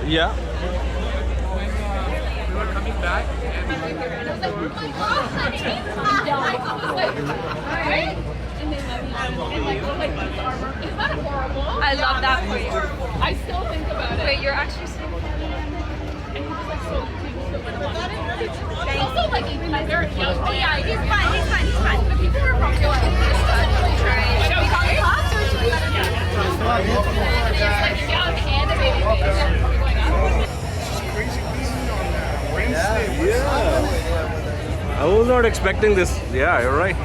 Yeah. We were coming back and I love that for you. I still think about it. Wait, you're actually so funny. And he was like so cute. He's also like very young. Oh yeah, he's fine. He's fine. He's fine. But people were probably like, this guy really trying. Should we call the cops or should we let him go? It's like young and a baby face. Are we going up? crazy busy on Wednesday. Yeah. I was not expecting this. Yeah, you're right.